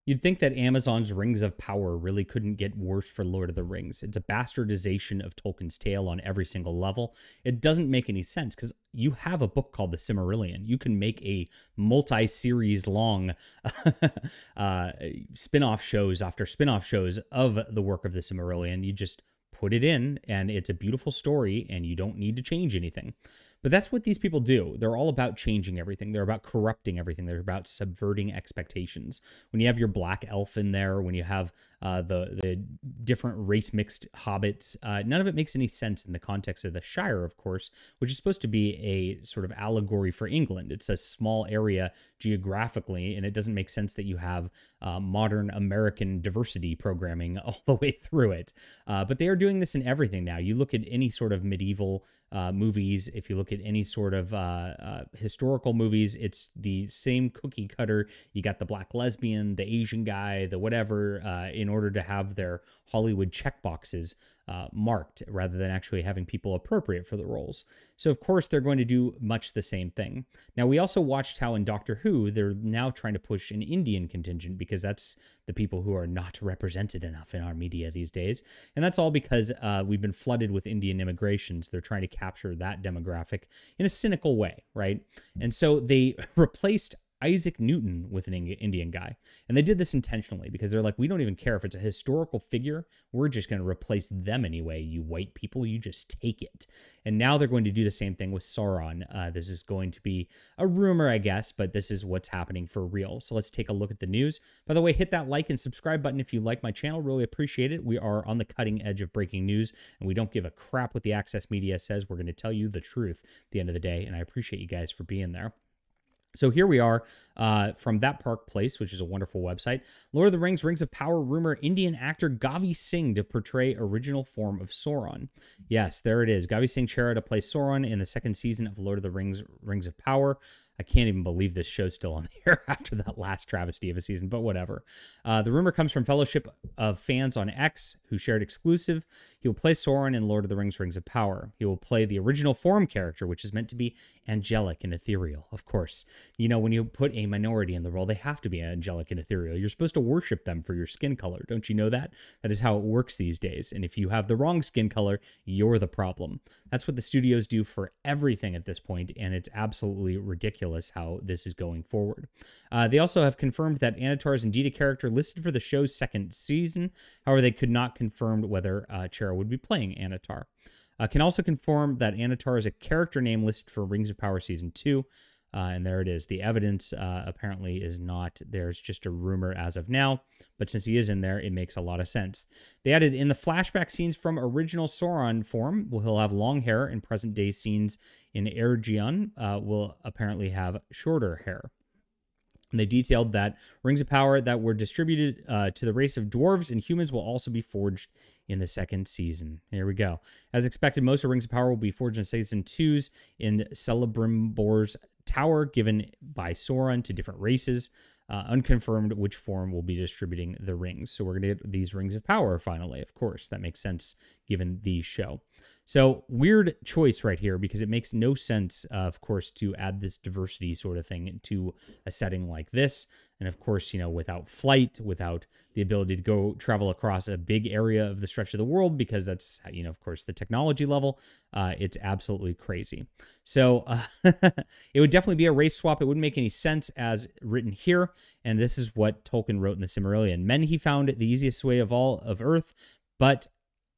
You'd think that Amazon's Rings of Power really couldn't get worse for Lord of the Rings. It's a bastardization of Tolkien's tale on every single level. It doesn't make any sense because you have a book called The Silmarillion. You can make a multi-series long spin-off shows after spin-off shows of the work of The Silmarillion. You just put it in, and it's a beautiful story, and you don't need to change anything. But that's what these people do. They're all about changing everything. They're about corrupting everything. They're about subverting expectations. When you have your black elf in there, when you have the different race mixed hobbits, none of it makes any sense in the context of the Shire, of course, which is supposed to be a sort of allegory for England. It's a small area geographically, and it doesn't make sense that you have modern American diversity programming all the way through it. But they are doing this in everything now. You look at any sort of medieval movies, if you look at any sort of historical movies, it's the same cookie cutter. You got the black lesbian, the Asian guy, the whatever, in order to have their Hollywood checkboxes marked rather than actually having people appropriate for the roles. So, of course, they're going to do much the same thing. Now, we also watched how in Doctor Who, they're now trying to push an Indian contingent because that's the people who are not represented enough in our media these days. And that's all because we've been flooded with Indian immigrations. They're trying to capture that demographic in a cynical way, right? And so they replaced Isaac Newton with an Indian guy. And they did this intentionally because they're like, we don't even care if it's a historical figure. We're just going to replace them anyway, you white people. You just take it. And now they're going to do the same thing with Sauron. This is going to be a rumor, I guess, but this is what's happening for real. So let's take a look at the news. By the way, hit that like and subscribe button if you like my channel. Really appreciate it. We are on the cutting edge of breaking news, and we don't give a crap what the Access Media says. We're going to tell you the truth at the end of the day, and I appreciate you guys for being there. So here we are from That Park Place, which is a wonderful website. Lord of the Rings, Rings of Power rumor, Indian actor Gavi Singh to portray original form of Sauron. Yes, there it is. Gavi Singh Chera to play Sauron in the second season of Lord of the Rings, Rings of Power. I can't even believe this show's still on the air after that last travesty of a season, but whatever. The rumor comes from Fellowship of Fans on X, who shared exclusive. He will play Sauron in Lord of the Rings, Rings of Power. He will play the original form character, which is meant to be angelic and ethereal, of course. You know, when you put a minority in the role, they have to be angelic and ethereal. You're supposed to worship them for your skin color. Don't you know that? That is how it works these days. And if you have the wrong skin color, you're the problem. That's what the studios do for everything at this point, and it's absolutely ridiculous how this is going forward. They also have confirmed that Anatar is indeed a character listed for the show's second season. However, they could not confirm whether Chera would be playing Anatar. Can also confirm that Anatar is a character name listed for Rings of Power Season 2. And there it is. The evidence apparently is not. There's just a rumor as of now. But since he is in there, it makes a lot of sense. They added in the flashback scenes from original Sauron form, he'll have long hair, and present-day scenes in Ergion will apparently have shorter hair. And they detailed that Rings of Power that were distributed to the race of dwarves and humans will also be forged in the second season. Here we go. As expected, most of Rings of Power will be forged in Season 2's in Celebrimbor's Tower, given by Sauron to different races. Unconfirmed which form will be distributing the rings. So we're going to get these Rings of Power finally, of course. That makes sense given the show. So weird choice right here because it makes no sense, of course, to add this diversity sort of thing to a setting like this. And of course, you know, without flight, without the ability to go travel across a big area of the stretch of the world, because that's, you know, of course, the technology level, it's absolutely crazy. So it would definitely be a race swap. It wouldn't make any sense as written here. And this is what Tolkien wrote in the Silmarillion. Men he found the easiest way of all of Earth, but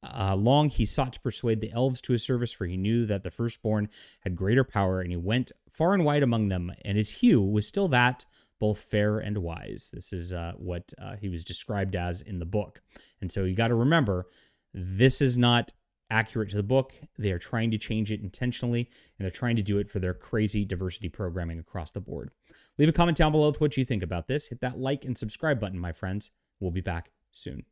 long he sought to persuade the elves to his service, for he knew that the firstborn had greater power, and he went far and wide among them, and his hue was still that, both fair and wise. This is what he was described as in the book. And so you got to remember, this is not accurate to the book. They are trying to change it intentionally, and they're trying to do it for their crazy diversity programming across the board. Leave a comment down below with what you think about this. Hit that like and subscribe button, my friends. We'll be back soon.